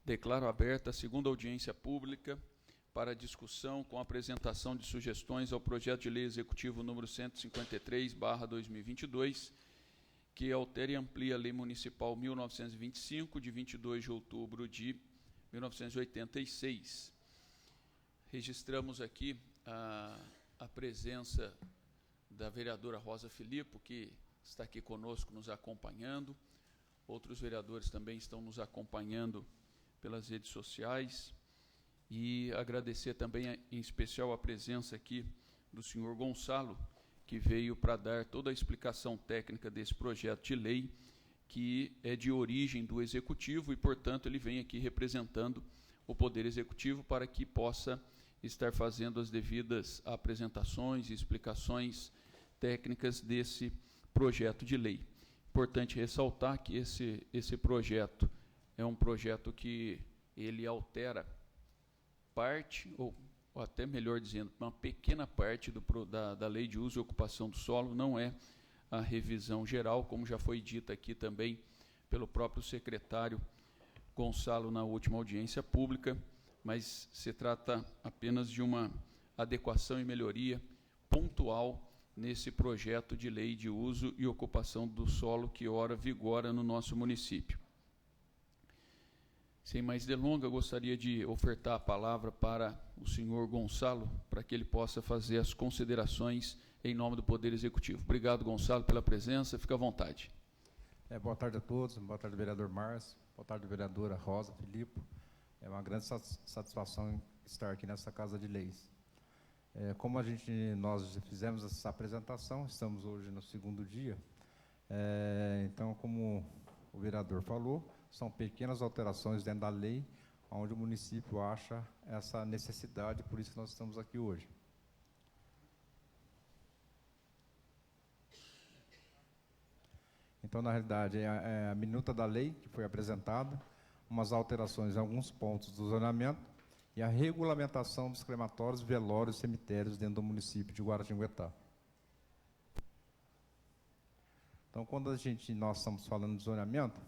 Declaro aberta a segunda audiência pública para discussão com apresentação de sugestões ao projeto de lei executivo número 153/2022, que altera e amplia a Lei Municipal 1925, de 22 de outubro de 1986. Registramos aqui a presença da vereadora Rosa Filippo, que está aqui conosco nos acompanhando. Outros vereadores também estão nos acompanhando pelas redes sociais. E agradecer também, em especial, a presença aqui do senhor Gonçalo, que veio para dar toda a explicação técnica desse projeto de lei, que é de origem do Executivo e, portanto, ele vem aqui representando o Poder Executivo para que possa estar fazendo as devidas apresentações e explicações técnicas desse projeto de lei. Importante ressaltar que esse projeto é um projeto que ele altera parte, ou até melhor dizendo, uma pequena parte da Lei de Uso e Ocupação do Solo, não é a revisão geral, como já foi dita aqui também pelo próprio secretário Gonçalo na última audiência pública, mas se trata apenas de uma adequação e melhoria pontual nesse projeto de lei de uso e ocupação do solo que ora vigora no nosso município. Sem mais delongas, gostaria de ofertar a palavra para o senhor Gonçalo, para que ele possa fazer as considerações em nome do Poder Executivo. Obrigado, Gonçalo, pela presença. Fica à vontade. Boa tarde a todos. Boa tarde, vereador Márcio. Boa tarde, vereadora Rosa Filippo. É uma grande satisfação estar aqui nessa Casa de Leis. Como nós fizemos essa apresentação, estamos hoje no segundo dia. Então, como o vereador falou, são pequenas alterações dentro da lei, onde o município acha essa necessidade, por isso que nós estamos aqui hoje. Então, na realidade, é a minuta da lei que foi apresentada, umas alterações em alguns pontos do zonamento e a regulamentação dos crematórios, velórios e cemitérios dentro do município de Guaratinguetá. Então, quando nós estamos falando de zonamento,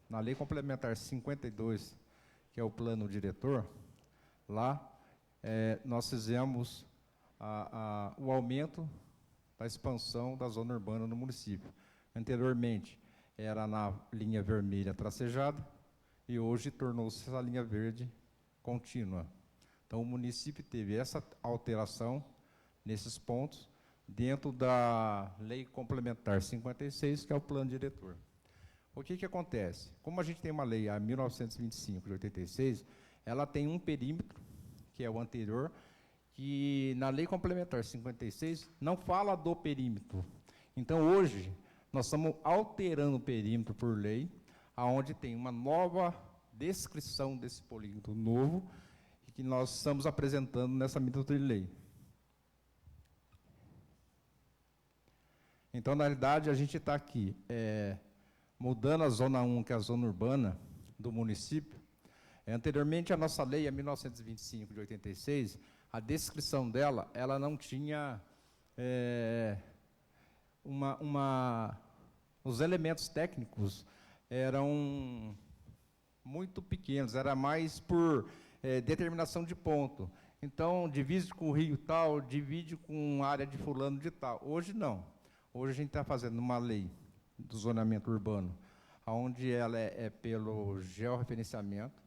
na Lei Complementar 52, que é o plano diretor, lá nós fizemos o aumento da expansão da zona urbana no município. Anteriormente, era na linha vermelha tracejada, e hoje tornou-se essa linha verde contínua. Então, o município teve essa alteração nesses pontos, dentro da Lei Complementar 56, que é o plano diretor. O que acontece? Como a gente tem uma lei, a 1925, de 86, ela tem um perímetro, que é o anterior, que na Lei Complementar 56 não fala do perímetro. Então, hoje, nós estamos alterando o perímetro por lei, onde tem uma nova descrição desse polígono novo, que nós estamos apresentando nessa minuta de lei. Então, na realidade, a gente está aqui mudando a Zona 1, que é a zona urbana do município. Anteriormente, a nossa lei, a 1925, de 86, a descrição dela, ela não tinha os elementos técnicos eram muito pequenos, era mais por determinação de ponto. Então, divide com o rio tal, divide com a área de fulano de tal. Hoje, não. Hoje, a gente está fazendo uma lei do zonamento urbano, onde ela é pelo georreferenciamento,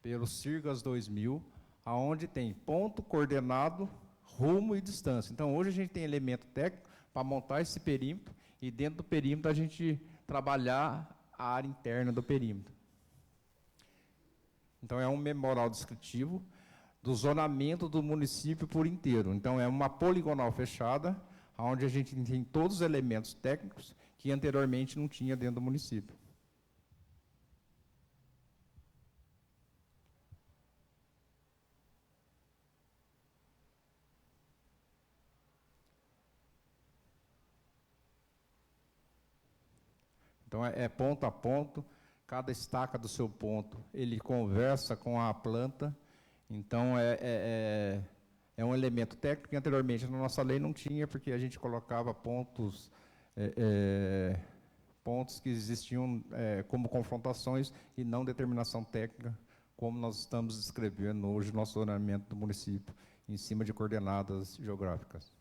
pelo CIRGAS 2000, onde tem ponto, coordenado, rumo e distância. Então, hoje a gente tem elemento técnico para montar esse perímetro, e dentro do perímetro a gente trabalhar a área interna do perímetro. Então, é um memorial descritivo do zonamento do município por inteiro. Então, é uma poligonal fechada, onde a gente tem todos os elementos técnicos que anteriormente não tinha dentro do município. Então, é ponto a ponto, cada estaca do seu ponto, ele conversa com a planta. Então, é um elemento técnico que anteriormente na nossa lei não tinha, porque a gente colocava pontos pontos que existiam como confrontações e não determinação técnica, como nós estamos descrevendo hoje no nosso zoneamento do município, em cima de coordenadas geográficas.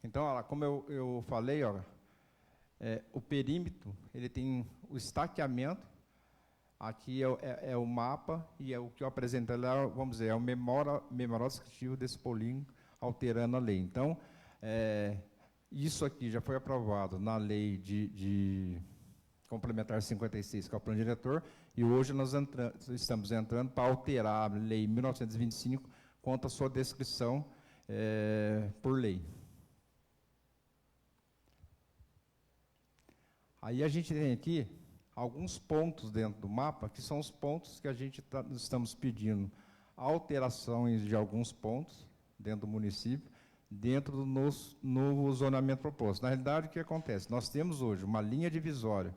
Então, olha, como eu falei, ó, o perímetro ele tem o estaqueamento, aqui é o mapa, e o que eu apresentei lá, vamos dizer, é o memorial descritivo desse polígono, alterando a lei. Então, isso aqui já foi aprovado na lei de complementar 56, que é o plano diretor, e hoje nós estamos entrando para alterar a lei 1925 quanto à sua descrição por lei. Aí a gente tem aqui alguns pontos dentro do mapa, que são os pontos que a gente estamos pedindo alterações de alguns pontos dentro do município, dentro do novo zonamento proposto. Na realidade, o que acontece? Nós temos hoje uma linha divisória,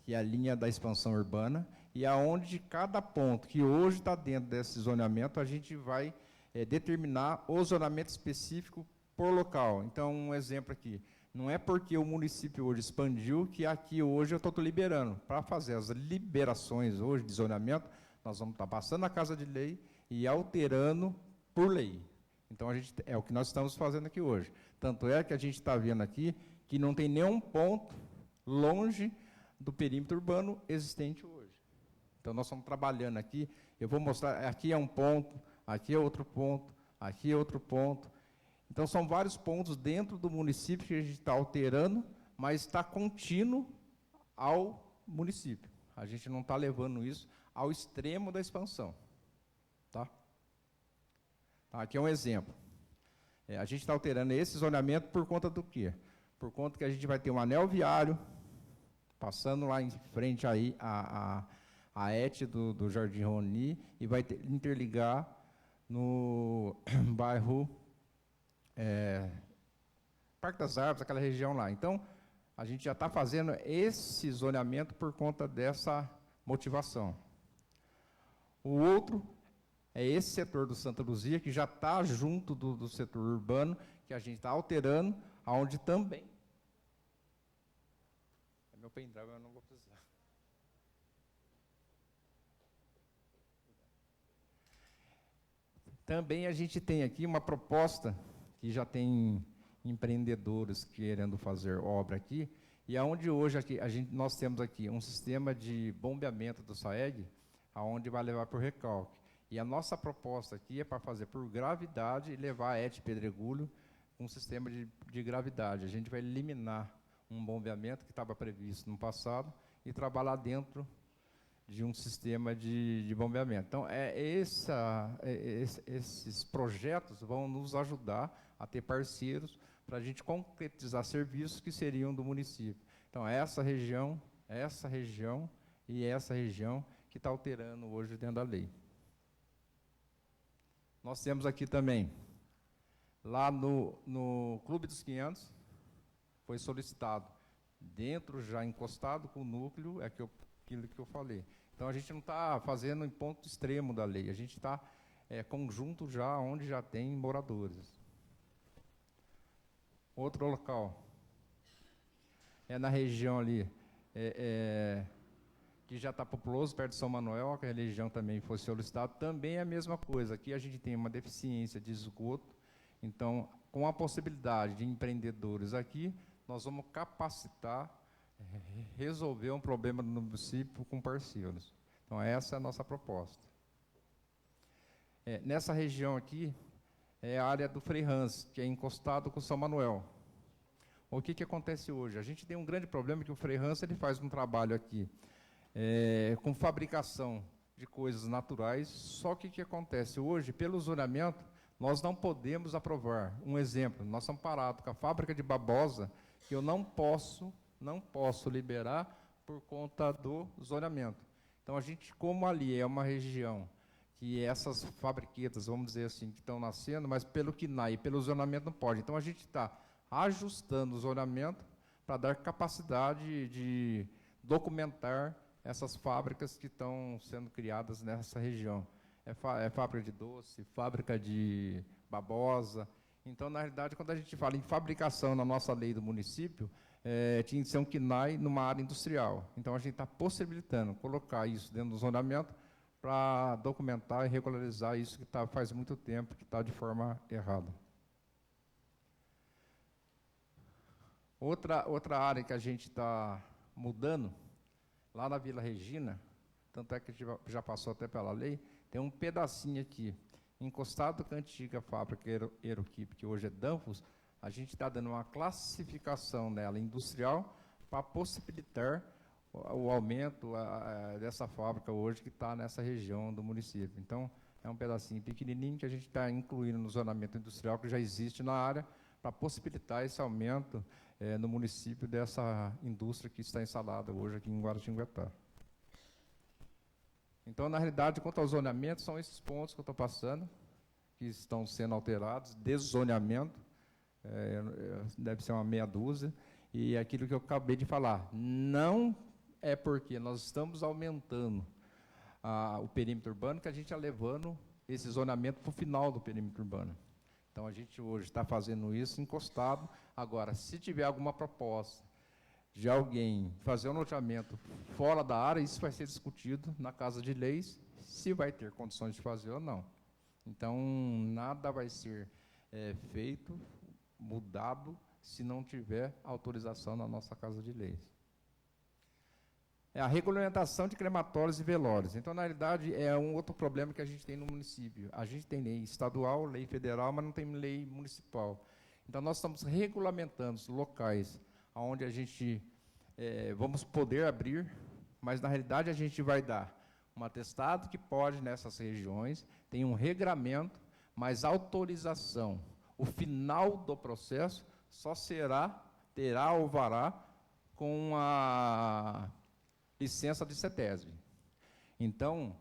que é a linha da expansão urbana, e aonde cada ponto que hoje está dentro desse zoneamento, a gente vai determinar o zonamento específico por local. Então, um exemplo aqui. Não é porque o município hoje expandiu que aqui hoje eu estou liberando. Para fazer as liberações hoje de zoneamento, nós vamos estar passando a casa de lei e alterando por lei. Então, é o que nós estamos fazendo aqui hoje. Tanto é que a gente está vendo aqui que não tem nenhum ponto longe do perímetro urbano existente hoje. Então, nós estamos trabalhando aqui. Eu vou mostrar, aqui é um ponto, aqui é outro ponto, aqui é outro ponto. Então, são vários pontos dentro do município que a gente está alterando, mas está contínuo ao município. A gente não está levando isso ao extremo da expansão. Tá? Aqui é um exemplo. A gente está alterando esse zoneamento por conta do quê? Por conta que a gente vai ter um anel viário, passando lá em frente aí a ET do Jardim Roni, e vai interligar no bairro Parque das Árvores, aquela região lá. Então, a gente já está fazendo esse zoneamento por conta dessa motivação. O outro é esse setor do Santa Luzia, que já está junto do setor urbano, que a gente está alterando, aonde também... É meu pendrive, eu não vou precisar. Também a gente tem aqui uma proposta, que já tem empreendedores querendo fazer obra aqui, e aonde hoje aqui, nós temos aqui um sistema de bombeamento do SAEG, aonde vai levar por recalque. E a nossa proposta aqui é para fazer por gravidade e levar a ET Pedregulho com um sistema de gravidade. A gente vai eliminar um bombeamento que estava previsto no passado e trabalhar dentro de um sistema de bombeamento. Então, esses projetos vão nos ajudar a ter parceiros para a gente concretizar serviços que seriam do município. Então, essa região e essa região que está alterando hoje dentro da lei. Nós temos aqui também, lá no Clube dos 500, foi solicitado, dentro já encostado com o núcleo, aquilo que eu falei. Então, a gente não está fazendo em ponto extremo da lei, a gente está conjunto já onde já tem moradores. Outro local, na região ali, que já está populoso, perto de São Manuel, que a região também foi solicitada, também é a mesma coisa. Aqui a gente tem uma deficiência de esgoto, então, com a possibilidade de empreendedores aqui, nós vamos capacitar, resolver um problema no município com parceiros. Então, essa é a nossa proposta. Nessa região aqui, é a área do Frei Hans, que é encostado com São Manuel. O que acontece hoje? A gente tem um grande problema que o Frei Hans ele faz um trabalho aqui com fabricação de coisas naturais, só que o que acontece hoje, pelo zoneamento, nós não podemos aprovar. Um exemplo, nós estamos parados com a fábrica de babosa, que eu não posso liberar por conta do zoneamento. Então, a gente, como ali é uma região que essas fabriquetas, vamos dizer assim, que estão nascendo, mas pelo KNAI e pelo zonamento não pode. Então, a gente está ajustando o zonamento para dar capacidade de documentar essas fábricas que estão sendo criadas nessa região. É fábrica de doce, fábrica de babosa. Então, na realidade, quando a gente fala em fabricação na nossa lei do município, tinha que ser um KNAI numa área industrial. Então, a gente está possibilitando colocar isso dentro do zonamento para documentar e regularizar isso que faz muito tempo que está de forma errada. Outra área que a gente está mudando, lá na Vila Regina, tanto é que já passou até pela lei, tem um pedacinho aqui, encostado com a antiga fábrica Aeroquip, que hoje é Danfoss, a gente está dando uma classificação nela industrial para possibilitar o aumento dessa fábrica hoje que está nessa região do município. Então, é um pedacinho pequenininho que a gente está incluindo no zonamento industrial que já existe na área para possibilitar esse aumento no município dessa indústria que está instalada hoje aqui em Guaratinguetá. Então, na realidade, quanto ao zoneamento, são esses pontos que eu estou passando, que estão sendo alterados, deszoneamento, deve ser uma meia dúzia, e aquilo que eu acabei de falar, não é porque nós estamos aumentando o perímetro urbano que a gente está levando esse zoneamento para o final do perímetro urbano. Então, a gente hoje está fazendo isso encostado. Agora, se tiver alguma proposta de alguém fazer um loteamento fora da área, isso vai ser discutido na Casa de Leis, se vai ter condições de fazer ou não. Então, nada vai ser feito, mudado, se não tiver autorização na nossa Casa de Leis. A regulamentação de crematórios e velórios. Então, na realidade, é um outro problema que a gente tem no município. A gente tem lei estadual, lei federal, mas não tem lei municipal. Então, nós estamos regulamentando os locais onde a gente vamos poder abrir, mas, na realidade, a gente vai dar um atestado que pode, nessas regiões, tem um regramento, mas autorização. O final do processo só terá alvará com a licença de CETESB. Então,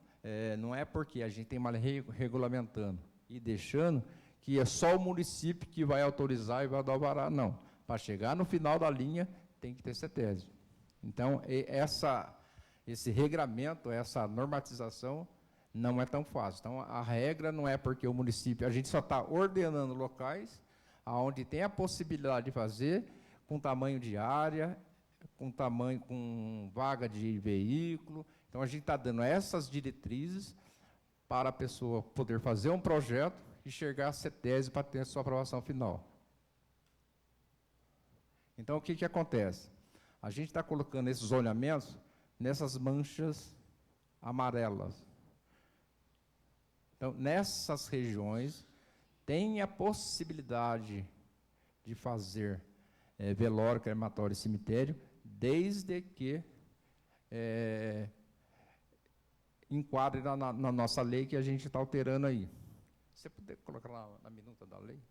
não é porque a gente tem uma lei regulamentando e deixando que é só o município que vai autorizar e vai dar alvará, não. Para chegar no final da linha, tem que ter CETESB. Então, esse regramento, essa normatização, não é tão fácil. Então, a regra não é porque o município, a gente só está ordenando locais onde tem a possibilidade de fazer, com tamanho de área, com vaga de veículo. Então, a gente está dando essas diretrizes para a pessoa poder fazer um projeto e chegar a CETESB para ter a sua aprovação final. Então, o que acontece? A gente está colocando esses zoneamentos nessas manchas amarelas. Então, nessas regiões, tem a possibilidade de fazer velório, crematório e cemitério, desde que enquadre na nossa lei que a gente está alterando aí. Você puder colocar lá na minuta da lei?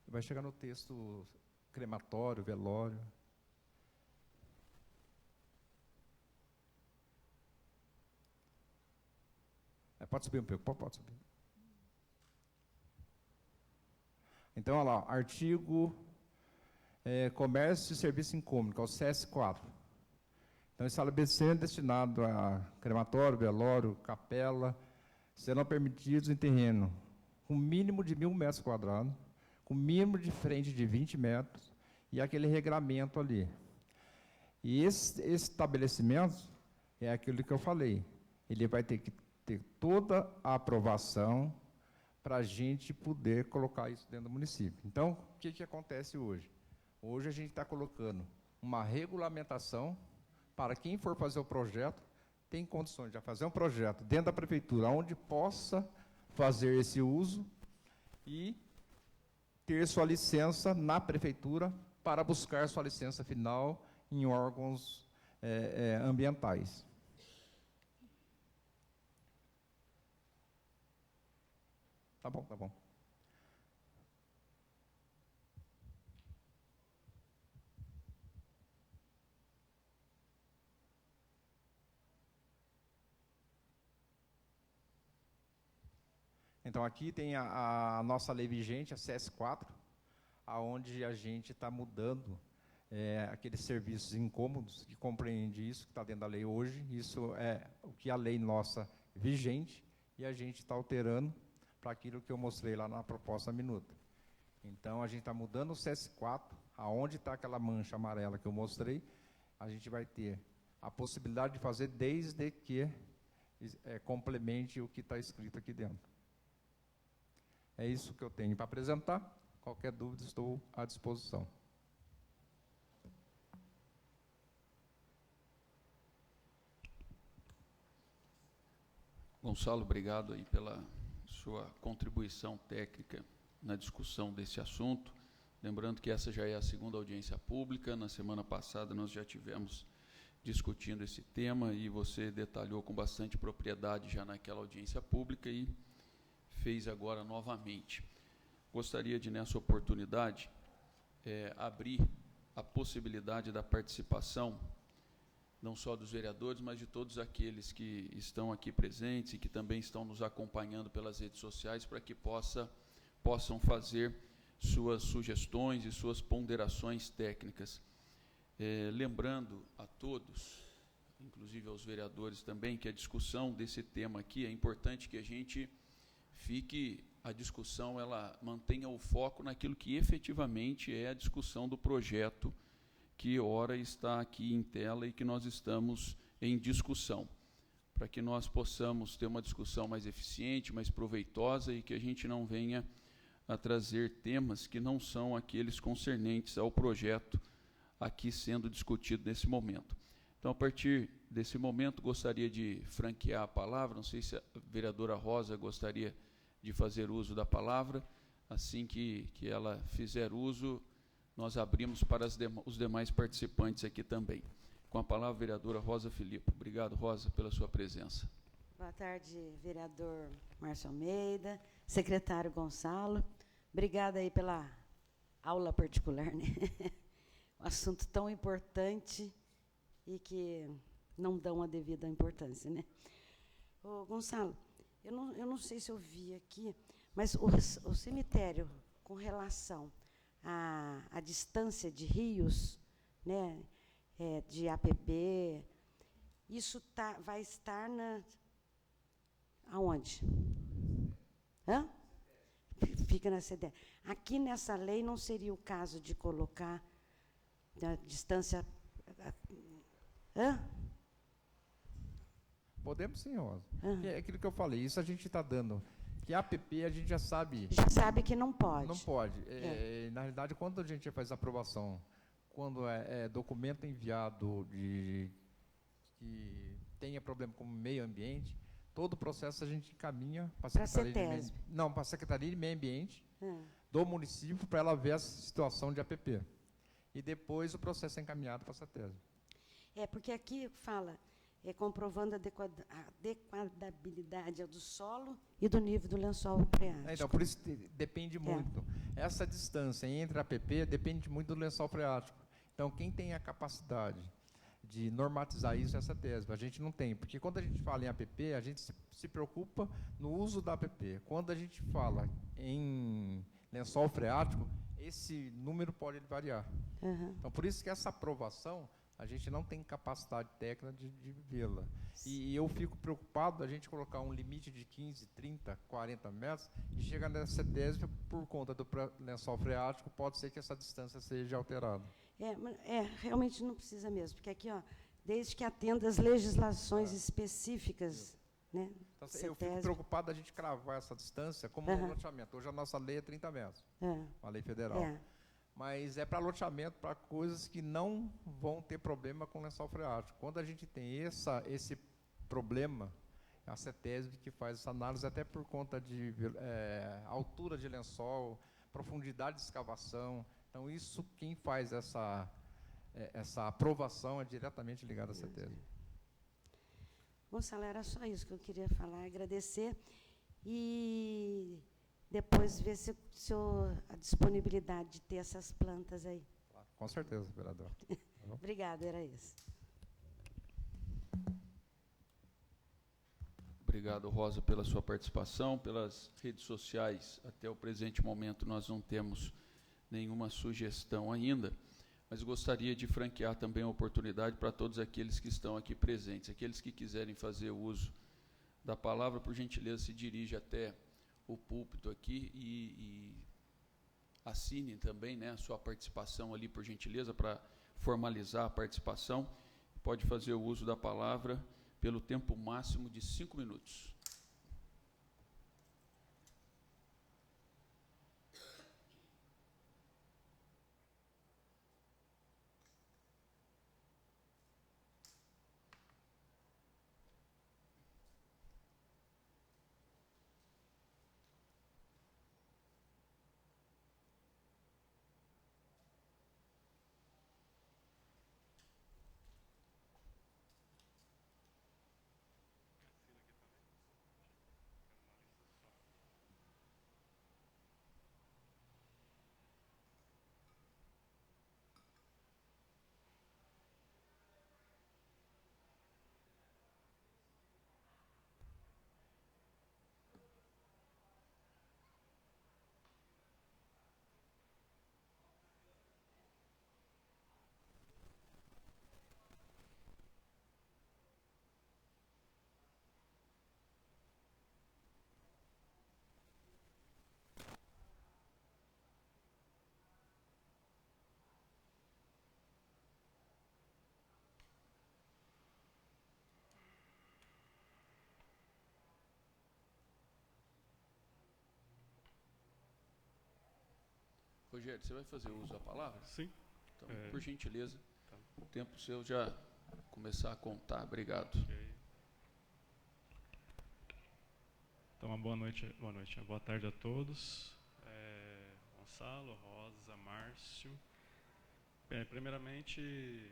Vai chegar no texto crematório, velório. Pode subir um pouco, pode subir. Então, olha lá, artigo comércio e serviço incômodo, que é o CS4. Então, estabelecendo destinado a crematório, velório, capela, serão permitidos em terreno com mínimo de 1.000 metros quadrados, com mínimo de frente de 20 metros, e aquele regramento ali. E esse estabelecimento é aquilo que eu falei. Ele vai ter que ter toda a aprovação para a gente poder colocar isso dentro do município. Então, o que acontece hoje? Hoje a gente está colocando uma regulamentação para quem for fazer o projeto, tem condições de fazer um projeto dentro da prefeitura, onde possa fazer esse uso e ter sua licença na prefeitura para buscar sua licença final em órgãos ambientais. Tá bom, tá bom. Então, aqui tem a nossa lei vigente, a CS4, aonde a gente está mudando aqueles serviços incômodos, que compreende isso, que está dentro da lei hoje. Isso é o que a lei nossa vigente, e a gente está alterando para aquilo que eu mostrei lá na proposta minuta. Então, a gente está mudando o CS4, aonde está aquela mancha amarela que eu mostrei, a gente vai ter a possibilidade de fazer desde que complemente o que está escrito aqui dentro. É isso que eu tenho para apresentar. Qualquer dúvida, estou à disposição. Gonçalo, obrigado aí pela sua contribuição técnica na discussão desse assunto. Lembrando que essa já é a segunda audiência pública. Na semana passada nós já tivemos discutindo esse tema e você detalhou com bastante propriedade já naquela audiência pública e fez agora novamente. Gostaria de, nessa oportunidade, abrir a possibilidade da participação, não só dos vereadores, mas de todos aqueles que estão aqui presentes e que também estão nos acompanhando pelas redes sociais, para que possam fazer suas sugestões e suas ponderações técnicas. Lembrando a todos, inclusive aos vereadores também, que a discussão desse tema aqui é importante que a gente a discussão ela mantenha o foco naquilo que efetivamente é a discussão do projeto que ora está aqui em tela e que nós estamos em discussão, para que nós possamos ter uma discussão mais eficiente, mais proveitosa e que a gente não venha a trazer temas que não são aqueles concernentes ao projeto aqui sendo discutido nesse momento. Então, a partir desse momento, gostaria de franquear a palavra, não sei se a vereadora Rosa gostaria de fazer uso da palavra. Assim que ela fizer uso, nós abrimos para os demais participantes aqui também. Com a palavra, a vereadora Rosa Filipe. Obrigado, Rosa, pela sua presença. Boa tarde, vereador Márcio Almeida, secretário Gonçalo. Obrigada aí pela aula particular, né? Um assunto tão importante e que não dão a devida importância, né? Ô, Gonçalo, eu não sei se eu vi aqui, mas o cemitério, com relação à distância de rios, né, de APP, isso vai estar aonde? Hã? Fica na CDE. Aqui nessa lei não seria o caso de colocar a distância... Hã? Podemos sim, Rosa. É aquilo que eu falei, isso a gente está dando. Que a APP a gente já sabe... Já sabe que não pode. Não pode. Na realidade, quando a gente faz a aprovação, quando é documento enviado que tenha problema com o meio ambiente, todo o processo a gente encaminha para a Secretaria de Meio Ambiente do município para ela ver a situação de APP. E depois o processo é encaminhado para a CETESB. Porque aqui fala, comprovando a adequadabilidade do solo e do nível do lençol freático. Então, por isso depende muito. Essa distância entre a APP depende muito do lençol freático. Então, quem tem a capacidade de normatizar isso é a CETESB. A gente não tem, porque quando a gente fala em APP, a gente se preocupa no uso da APP. Quando a gente fala em lençol freático, esse número pode variar. Então, por isso que essa aprovação, a gente não tem capacidade técnica de vê-la. E eu fico preocupado da gente colocar um limite de 15, 30, 40 metros e chegar nessa CETESB por conta do lençol freático, pode ser que essa distância seja alterada. Realmente não precisa mesmo, porque aqui, desde que atenda às legislações específicas, né? Então, eu fico preocupado da gente cravar essa distância como um loteamento. Hoje a nossa lei é 30 metros, uma lei federal. Mas é para loteamento, para coisas que não vão ter problema com lençol freático. Quando a gente tem esse problema, é a CETESB que faz essa análise, até por conta de altura de lençol, profundidade de escavação. Então, isso, quem faz essa aprovação é diretamente ligado à CETESB. Gonçalo, era só isso que eu queria falar, agradecer e depois ver se a disponibilidade de ter essas plantas aí. Com certeza, vereador. Obrigada, era isso. Obrigado, Rosa, pela sua participação. Pelas redes sociais, até o presente momento, nós não temos nenhuma sugestão ainda, mas gostaria de franquear também a oportunidade para todos aqueles que estão aqui presentes. Aqueles que quiserem fazer uso da palavra, por gentileza, se dirige até o púlpito aqui e assinem também, né, a sua participação ali, por gentileza, para formalizar a participação. Pode fazer o uso da palavra pelo tempo máximo de 5 minutos. Rogério, você vai fazer uso da palavra? Sim. Então, por gentileza, Tá. o tempo seu já começar a contar. Obrigado. Ok. Então, uma boa tarde a todos. Gonçalo, Rosa, Márcio. Primeiramente,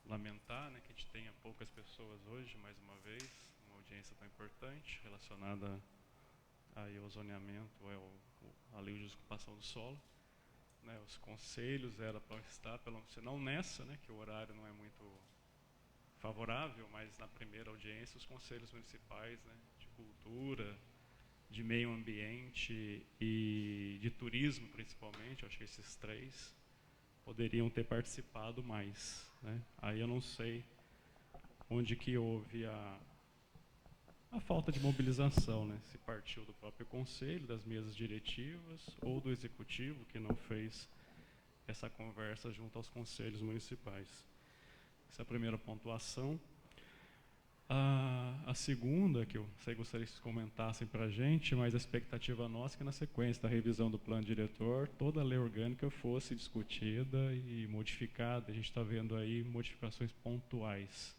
lamentar, né, que a gente tenha poucas pessoas hoje, mais uma vez, uma audiência tão importante relacionada aí ao zoneamento, à lei de ocupação do solo. Né, os conselhos era para estar, se não nessa, né, que o horário não é muito favorável, mas na primeira audiência os conselhos municipais, né, de cultura, de meio ambiente e de turismo principalmente, acho que esses três poderiam ter participado mais, né. Aí eu não sei onde que houve a falta de mobilização, né? Se partiu do próprio conselho, das mesas diretivas, ou do executivo, que não fez essa conversa junto aos conselhos municipais. Essa é a primeira pontuação. A segunda, que eu gostaria que vocês comentassem para a gente, mas a expectativa nossa é que na sequência da revisão do plano diretor, toda a lei orgânica fosse discutida e modificada. A gente está vendo aí modificações pontuais.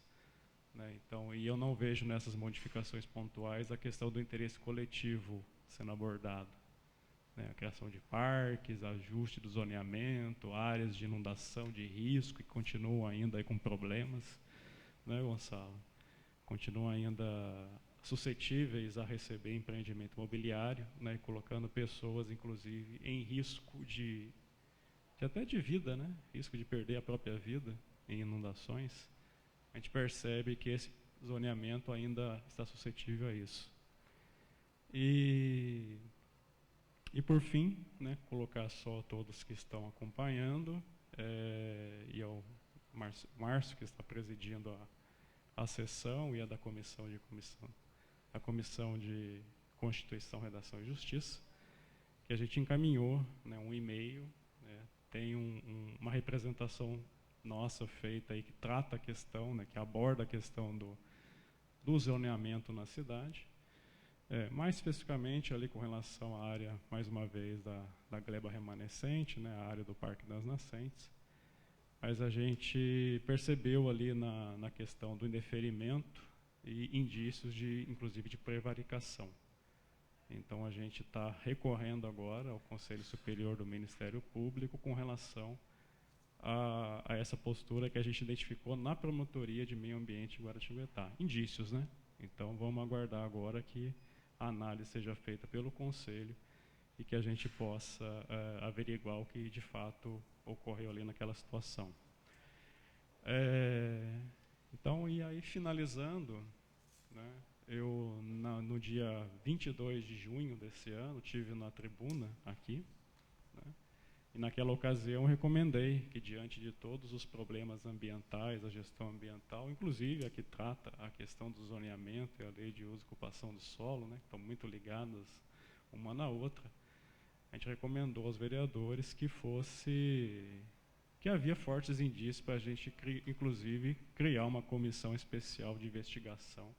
Né? Então, e eu não vejo nessas modificações pontuais a questão do interesse coletivo sendo abordado. Né? A criação de parques, ajuste do zoneamento, áreas de inundação de risco que continuam ainda aí com problemas, né, Gonçalo? Continuam ainda suscetíveis a receber empreendimento imobiliário, né, colocando pessoas, inclusive, em risco até de vida, né? Risco de perder a própria vida em inundações. A gente percebe que esse zoneamento ainda está suscetível a isso. E por fim, né, colocar só todos que estão acompanhando, e ao Márcio, que está presidindo a sessão, e a da comissão de Constituição, Redação e Justiça, que a gente encaminhou, né, um e-mail, né, tem uma representação nossa feita aí que trata a questão, né, que aborda a questão do zoneamento na cidade, mais especificamente ali com relação à área, mais uma vez, da gleba remanescente, né, a área do Parque das Nascentes. Mas a gente percebeu ali na questão do indeferimento e indícios, inclusive, de prevaricação. Então, a gente está recorrendo agora ao Conselho Superior do Ministério Público com relação a essa postura que a gente identificou na Promotoria de Meio Ambiente em Guaratinguetá. Indícios, né? Então, vamos aguardar agora que a análise seja feita pelo Conselho e que a gente possa averiguar o que, de fato, ocorreu ali naquela situação. Então, e aí, finalizando, né, eu, no dia 22 de junho desse ano, tive na tribuna aqui, né, e naquela ocasião recomendei que, diante de todos os problemas ambientais, a gestão ambiental, inclusive a que trata a questão do zoneamento e a lei de uso e ocupação do solo, né, que estão muito ligadas uma na outra, a gente recomendou aos vereadores que havia fortes indícios para a gente, inclusive, criar uma comissão especial de investigação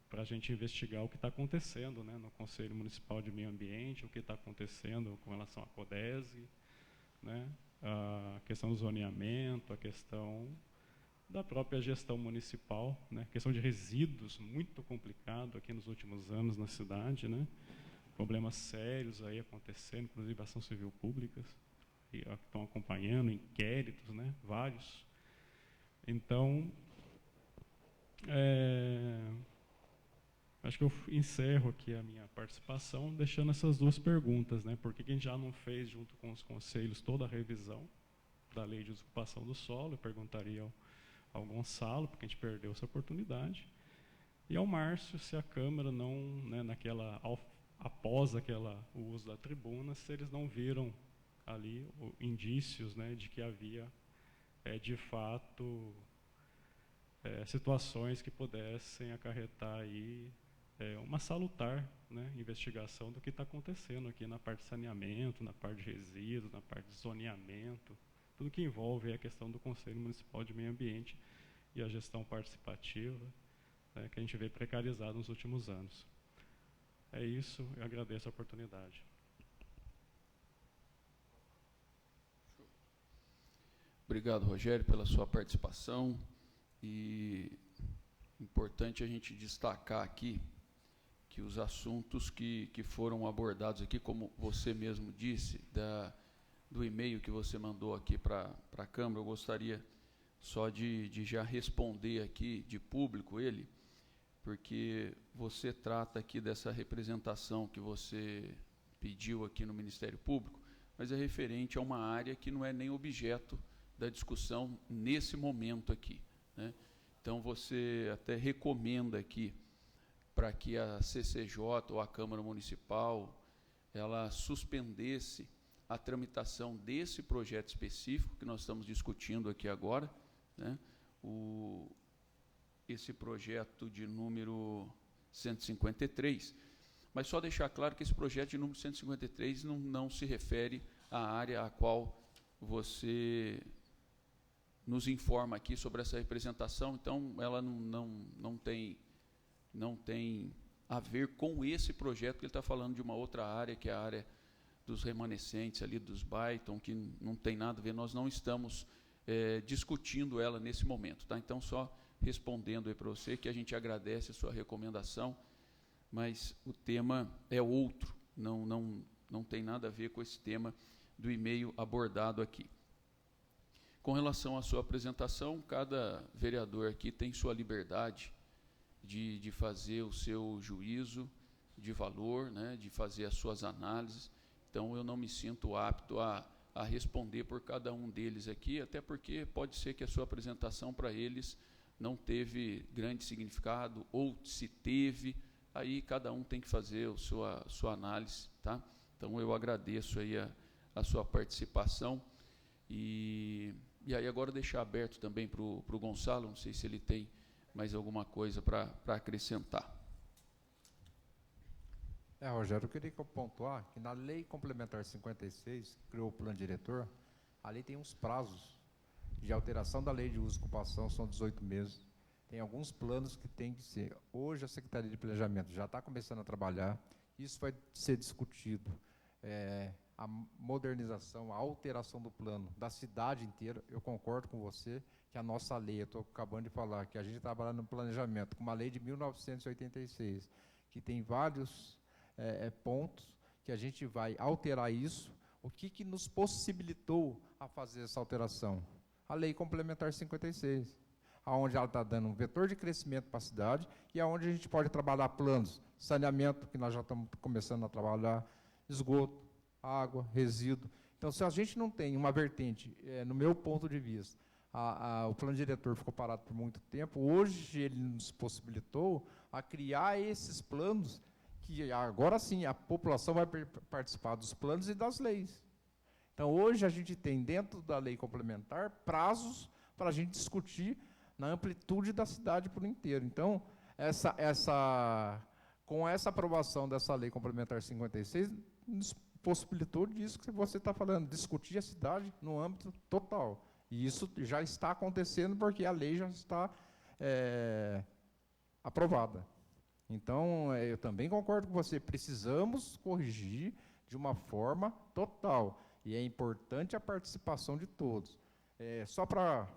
para a gente investigar o que está acontecendo, né, no Conselho Municipal de Meio Ambiente, o que está acontecendo com relação à CODESE, né, a questão do zoneamento, a questão da própria gestão municipal, né, a questão de resíduos, muito complicado aqui nos últimos anos na cidade, né, problemas sérios aí acontecendo, inclusive ação civil públicas, que estão acompanhando, inquéritos, né, vários. Então, acho que eu encerro aqui a minha participação deixando essas duas perguntas, né? Por que a gente já não fez, junto com os conselhos, toda a revisão da lei de ocupação do solo? Eu perguntaria ao Gonçalo, porque a gente perdeu essa oportunidade. E ao Márcio, se a Câmara não, né, após o uso da tribuna, se eles não viram ali indícios, né, de que havia, de fato, situações que pudessem acarretar aí uma salutar, né, investigação do que está acontecendo aqui na parte de saneamento, na parte de resíduos, na parte de zoneamento, tudo que envolve a questão do Conselho Municipal de Meio Ambiente e a gestão participativa, né, que a gente vê precarizado nos últimos anos. É isso, eu agradeço a oportunidade. Obrigado, Rogério, pela sua participação. E importante a gente destacar aqui que os assuntos que foram abordados aqui, como você mesmo disse, do e-mail que você mandou aqui para a Câmara, eu gostaria só de já responder aqui de público ele, porque você trata aqui dessa representação que você pediu aqui no Ministério Público, mas é referente a uma área que não é nem objeto da discussão nesse momento aqui, né? Então, você até recomenda aqui para que a CCJ ou a Câmara Municipal ela suspendesse a tramitação desse projeto específico que nós estamos discutindo aqui agora, né? Esse projeto de número 153, mas só deixar claro que esse projeto de número 153 não se refere à área a qual você nos informa aqui sobre essa representação, então ela não tem a ver com esse projeto, que ele está falando de uma outra área, que é a área dos remanescentes ali, dos Byton, que não tem nada a ver, nós não estamos discutindo ela nesse momento, tá? Então, só respondendo aí para você, que a gente agradece a sua recomendação, mas o tema é outro, não tem nada a ver com esse tema do e-mail abordado aqui. Com relação à sua apresentação, cada vereador aqui tem sua liberdade de fazer o seu juízo de valor, né, de fazer as suas análises. Então, eu não me sinto apto a responder por cada um deles aqui, até porque pode ser que a sua apresentação para eles não teve grande significado, ou se teve, aí cada um tem que fazer a sua análise, tá? Então, eu agradeço aí a sua participação. E aí agora deixar aberto também para o Gonçalo, não sei se ele tem mais alguma coisa para acrescentar. Rogério, eu queria pontuar que na Lei Complementar 56, que criou o plano diretor, a lei tem uns prazos de alteração da lei de uso e ocupação, são 18 meses. Tem alguns planos que tem que ser. Hoje a Secretaria de Planejamento já está começando a trabalhar, isso vai ser discutido. A modernização, a alteração do plano da cidade inteira. Eu concordo com você que a nossa lei, eu estou acabando de falar, que a gente trabalha no planejamento com uma lei de 1986, que tem vários pontos que a gente vai alterar isso. O que nos possibilitou a fazer essa alteração? A Lei Complementar 56, onde ela está dando um vetor de crescimento para a cidade e aonde a gente pode trabalhar planos, saneamento, que nós já estamos começando a trabalhar, esgoto, água, resíduo. Então, se a gente não tem uma vertente, no meu ponto de vista, o plano diretor ficou parado por muito tempo. Hoje ele nos possibilitou a criar esses planos, que agora sim a população vai participar dos planos e das leis. Então, hoje a gente tem, dentro da lei complementar, prazos para a gente discutir na amplitude da cidade por inteiro. Então, com essa aprovação dessa lei complementar 56, nos possibilitou disso que você está falando, discutir a cidade no âmbito total. E isso já está acontecendo porque a lei já está aprovada. Então, eu também concordo com você, precisamos corrigir de uma forma total. E é importante a participação de todos. Só para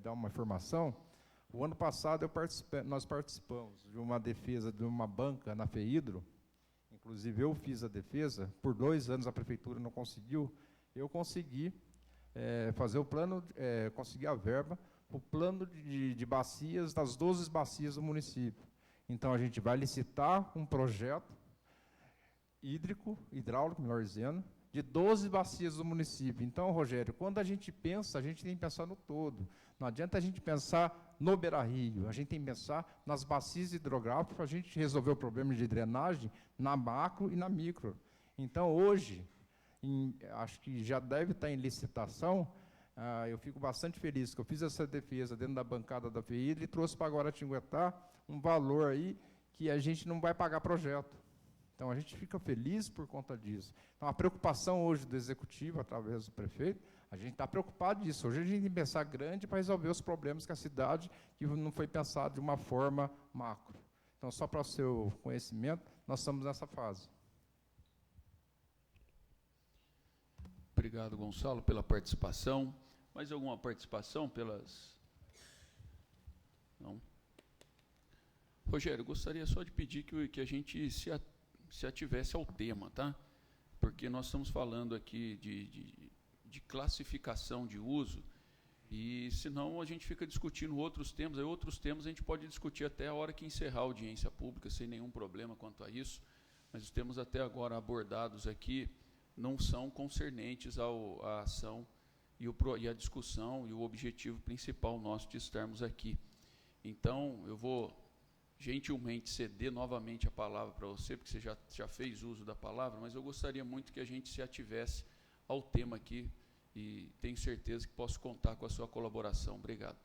dar uma informação, o ano passado nós participamos de uma defesa de uma banca na FEIDRO, inclusive eu fiz a defesa, por 2 anos a prefeitura não conseguiu, eu consegui fazer o plano, conseguir a verba, o plano de bacias, das 12 bacias do município. Então, a gente vai licitar um projeto hidráulico, melhor dizendo, de 12 bacias do município. Então, Rogério, quando a gente pensa, a gente tem que pensar no todo. Não adianta a gente pensar no Beira-Rio, a gente tem que pensar nas bacias hidrográficas para a gente resolver o problema de drenagem na macro e na micro. Então, hoje, acho que já deve estar em licitação, eu fico bastante feliz que eu fiz essa defesa dentro da bancada da FEIDRO e trouxe para Guaratinguetá um valor aí que a gente não vai pagar projeto. Então, a gente fica feliz por conta disso. Então, a preocupação hoje do Executivo, através do prefeito, a gente está preocupado disso. Hoje a gente tem que pensar grande para resolver os problemas que a cidade, que não foi pensado de uma forma macro. Então, só para o seu conhecimento, nós estamos nessa fase. Obrigado, Gonçalo, pela participação. Mais alguma participação Não? Rogério, gostaria só de pedir que a gente se ativesse ao tema, tá? Porque nós estamos falando aqui de classificação de uso, e senão a gente fica discutindo outros temas, aí outros temas a gente pode discutir até a hora que encerrar a audiência pública, sem nenhum problema quanto a isso, mas os temas até agora abordados aqui não são concernentes à ação e à discussão e o objetivo principal nosso de estarmos aqui. Então, eu vou gentilmente ceder novamente a palavra para você, porque você já fez uso da palavra, mas eu gostaria muito que a gente se ativesse ao tema aqui e tenho certeza que posso contar com a sua colaboração. Obrigado.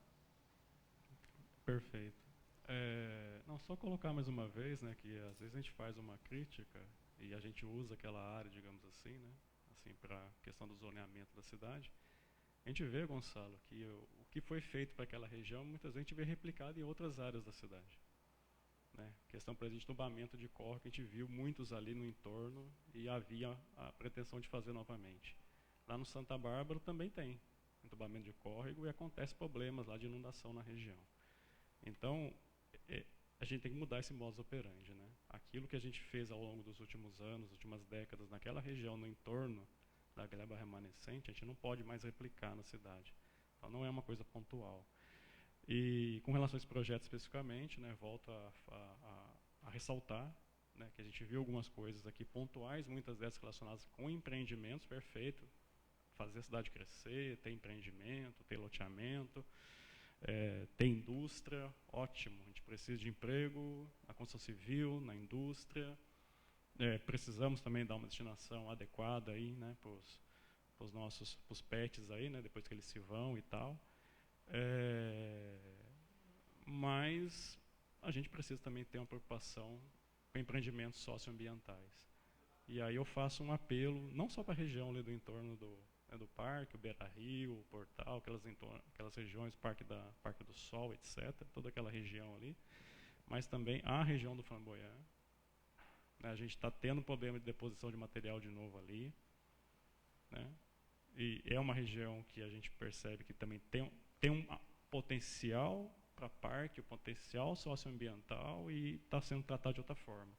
Perfeito. Não, só colocar mais uma vez, né, que às vezes a gente faz uma crítica e a gente usa aquela área, digamos assim, né, assim, para a questão do zoneamento da cidade. A gente vê, Gonçalo, que o que foi feito para aquela região, muitas vezes a gente vê replicado em outras áreas da cidade. Né? Questão, por exemplo, de entubamento de córrego, que a gente viu muitos ali no entorno e havia a pretensão de fazer novamente. Lá no Santa Bárbara também tem entubamento de córrego e acontece problemas lá de inundação na região. Então, a gente tem que mudar esse modus operandi, né? Aquilo que a gente fez ao longo dos últimos anos, últimas décadas, naquela região, no entorno da gleba remanescente, a gente não pode mais replicar na cidade. Então, não é uma coisa pontual. E com relação a esse projeto especificamente, né, volto a ressaltar, né, que a gente viu algumas coisas aqui pontuais, muitas dessas relacionadas com empreendimentos, perfeito, fazer a cidade crescer, ter empreendimento, ter loteamento, ter indústria, ótimo, a gente precisa de emprego na construção civil, na indústria, precisamos também dar uma destinação adequada aí, né, para os nossos pets aí, né, depois que eles se vão e tal. Mas a gente precisa também ter uma preocupação com empreendimentos socioambientais. E aí eu faço um apelo, não só para a região ali do entorno do parque, o Beira-Rio, o Portal, aquelas regiões, Parque do Sol, etc., toda aquela região ali, mas também a região do Flamboyant. Né, a gente está tendo problema de deposição de material de novo ali. Né, e é uma região que a gente percebe que também tem um potencial para parque, o potencial socioambiental, e está sendo tratado de outra forma.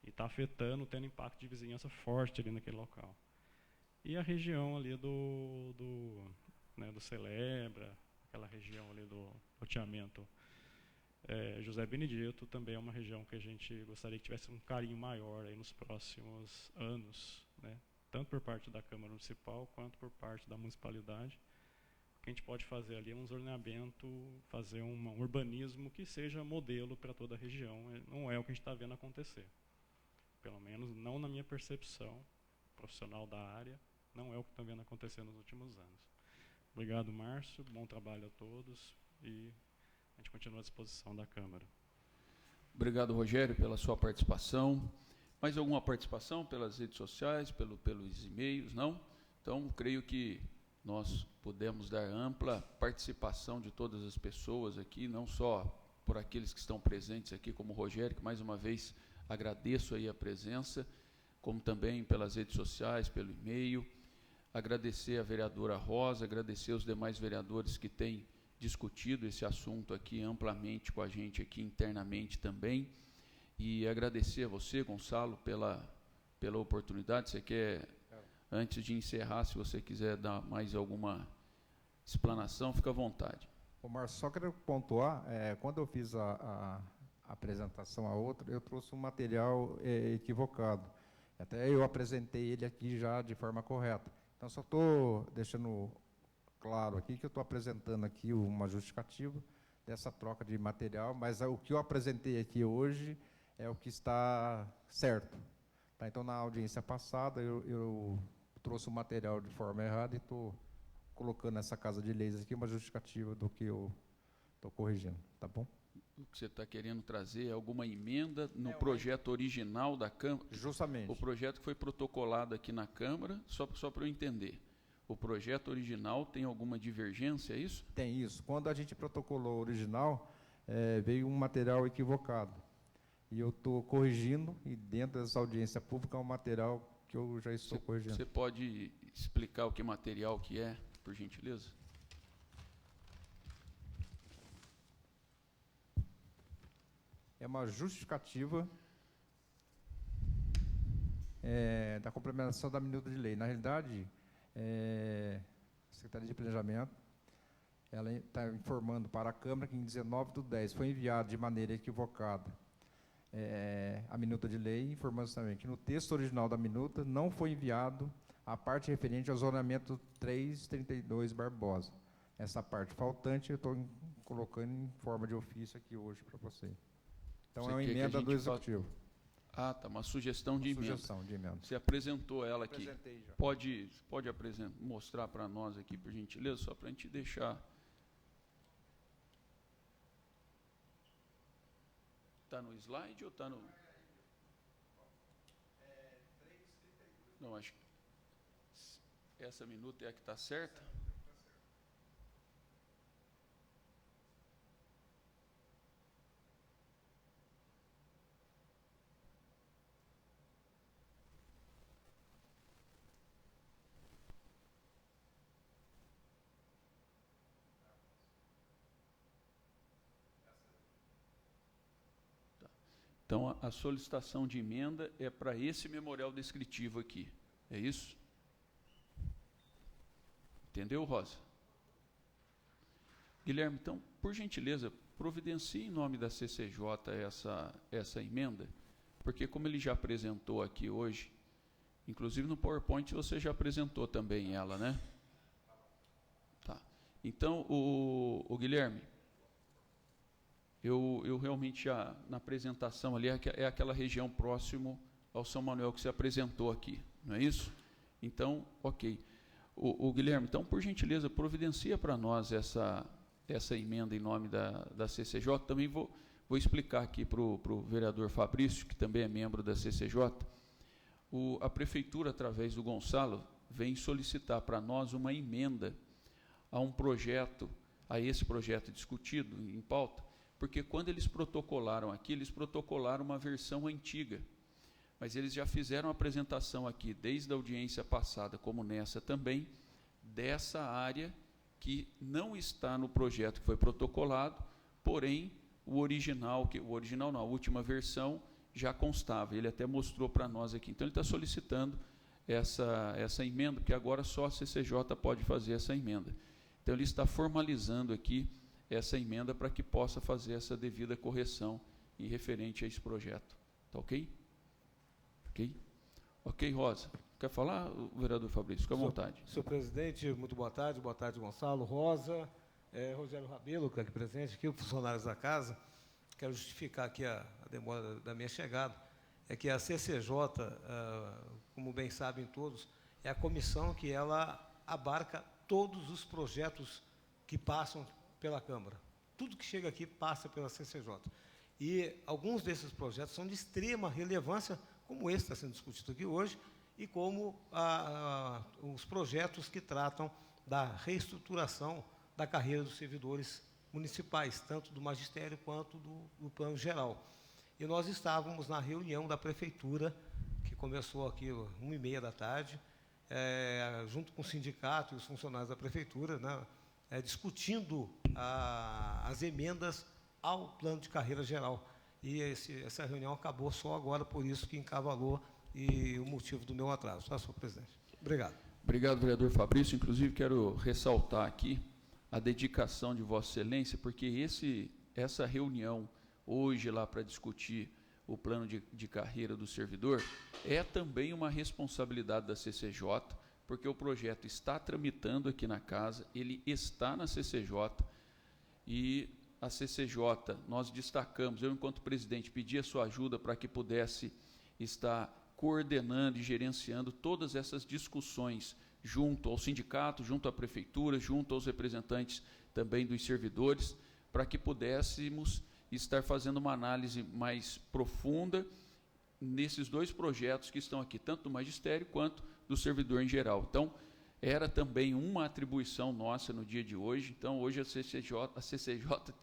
E está afetando, tendo impacto de vizinhança forte ali naquele local. E a região ali do Celebra, aquela região ali do loteamento José Benedito, também é uma região que a gente gostaria que tivesse um carinho maior aí nos próximos anos, né? Tanto por parte da Câmara Municipal quanto por parte da municipalidade. Porque que a gente pode fazer ali é um zoneamento, fazer um urbanismo que seja modelo para toda a região. Não é o que a gente está vendo acontecer. Pelo menos não na minha percepção profissional da área, não é o que está vendo acontecer nos últimos anos. Obrigado, Márcio, bom trabalho a todos e a gente continua à disposição da Câmara. Obrigado, Rogério, pela sua participação. Mais alguma participação pelas redes sociais, pelos e-mails? Não? Então, creio que nós podemos dar ampla participação de todas as pessoas aqui, não só por aqueles que estão presentes aqui, como o Rogério, que mais uma vez agradeço aí a presença, como também pelas redes sociais, pelo e-mail. Agradecer a vereadora Rosa, agradecer os demais vereadores que têm discutido esse assunto aqui amplamente com a gente aqui internamente também. E agradecer a você, Gonçalo, pela oportunidade. Você quer, antes de encerrar, se você quiser dar mais alguma explanação, fica à vontade. Ô, Márcio, só quero pontuar, quando eu fiz a apresentação a outra, eu trouxe um material equivocado. Até eu apresentei ele aqui já de forma correta. Então, só estou deixando claro aqui que eu estou apresentando aqui uma justificativa dessa troca de material, mas o que eu apresentei aqui hoje é o que está certo. Tá? Então, na audiência passada, eu trouxe o material de forma errada e estou colocando nessa casa de leis aqui uma justificativa do que eu estou corrigindo. Tá bom? O que você está querendo trazer é alguma emenda no projeto original da Câmara? Justamente. O projeto que foi protocolado aqui na Câmara, só para eu entender. O projeto original tem alguma divergência, é isso? Tem isso. Quando a gente protocolou o original, veio um material equivocado. E eu estou corrigindo, e dentro dessa audiência pública é um material que eu já estou corrigindo. Você pode explicar o que material que é, por gentileza? É uma justificativa da complementação da minuta de lei. Na realidade, a Secretaria de Planejamento, ela está informando para a Câmara que em 19/10 foi enviado de maneira equivocada a minuta de lei, informando também que no texto original da minuta não foi enviado a parte referente ao zonamento 332 Barbosa. Essa parte faltante eu estou colocando em forma de ofício aqui hoje para você. Então, Você é uma quer que emenda a do gente Executivo. Ah, tá, uma sugestão de emenda. Sugestão de emenda. Você apresentou ela aqui. Apresentei já. Pode mostrar para nós aqui, por gentileza, só para a gente deixar. Está no slide ou está no... Não, acho que essa minuta é a que está certa. Então, a solicitação de emenda é para esse memorial descritivo aqui. É isso? Entendeu, Rosa? Guilherme, então, por gentileza, providencie em nome da CCJ essa emenda, porque como ele já apresentou aqui hoje, inclusive no PowerPoint você já apresentou também ela, né? Tá. Então, o Guilherme, eu realmente já, na apresentação ali, é aquela região próximo ao São Manuel que você apresentou aqui, não é isso? Então, ok. O Guilherme, então, por gentileza, providencia para nós essa emenda em nome da CCJ. Também vou explicar aqui para o vereador Fabrício, que também é membro da CCJ. A Prefeitura, através do Gonçalo, vem solicitar para nós uma emenda a um projeto, a esse projeto discutido em pauta, porque quando eles protocolaram aqui, eles protocolaram uma versão antiga, mas eles já fizeram a apresentação aqui, desde a audiência passada, como nessa também, dessa área que não está no projeto que foi protocolado, porém, a última versão já constava, ele até mostrou para nós aqui. Então, ele está solicitando essa emenda, porque agora só a CCJ pode fazer essa emenda. Então, ele está formalizando aqui essa emenda para que possa fazer essa devida correção em referente a esse projeto. Tá ok? Ok? Ok, Rosa? Quer falar, vereador Fabrício? Fique à vontade. Senhor presidente, muito boa tarde Gonçalo, Rosa, Rogério Rabelo, que é aqui presente, aqui, funcionários da casa. Quero justificar aqui a demora da minha chegada, é que a CCJ, como bem sabem todos, é a comissão que ela abarca todos os projetos que passam pela Câmara. Tudo que chega aqui passa pela CCJ. E alguns desses projetos são de extrema relevância, como esse está sendo discutido aqui hoje, e como os projetos que tratam da reestruturação da carreira dos servidores municipais, tanto do magistério quanto do plano geral. E nós estávamos na reunião da prefeitura, que começou aqui 1h30 da tarde, junto com o sindicato e os funcionários da prefeitura, né, discutindo as emendas ao plano de carreira geral. E essa reunião acabou só agora, por isso que encavalou e o motivo do meu atraso. Tá, senhor presidente? Obrigado. Obrigado, vereador Fabrício. Inclusive, quero ressaltar aqui a dedicação de Vossa Excelência, porque essa reunião hoje lá para discutir o plano de carreira do servidor é também uma responsabilidade da CCJ, porque o projeto está tramitando aqui na casa, ele está na CCJ e a CCJ, nós destacamos, eu enquanto presidente pedi a sua ajuda para que pudesse estar coordenando e gerenciando todas essas discussões junto ao sindicato, junto à prefeitura, junto aos representantes também dos servidores, para que pudéssemos estar fazendo uma análise mais profunda nesses dois projetos que estão aqui, tanto do magistério quanto do servidor em geral. Então, era também uma atribuição nossa no dia de hoje. Então, hoje a CCJ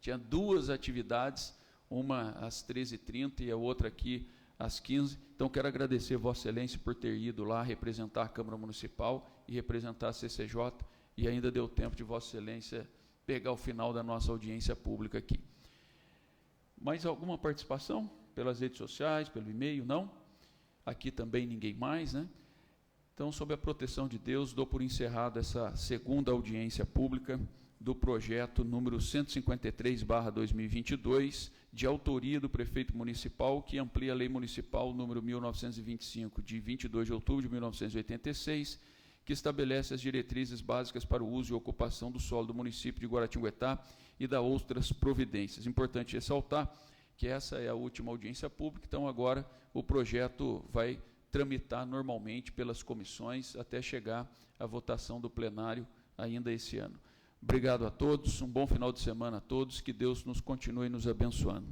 tinha duas atividades, uma às 13h30 e a outra aqui às 15h. Então, quero agradecer Vossa Excelência por ter ido lá representar a Câmara Municipal e representar a CCJ, e ainda deu tempo de Vossa Excelência pegar o final da nossa audiência pública aqui. Mais alguma participação? Pelas redes sociais, pelo e-mail? Não? Aqui também ninguém mais, né? Então, sob a proteção de Deus, dou por encerrado essa segunda audiência pública do projeto número 153/2022, de autoria do prefeito municipal, que amplia a lei municipal número 1925, de 22 de outubro de 1986, que estabelece as diretrizes básicas para o uso e ocupação do solo do município de Guaratinguetá e da outras providências. Importante ressaltar que essa é a última audiência pública, então agora o projeto vai tramitar normalmente pelas comissões até chegar à votação do plenário ainda esse ano. Obrigado a todos, um bom final de semana a todos, que Deus nos continue nos abençoando.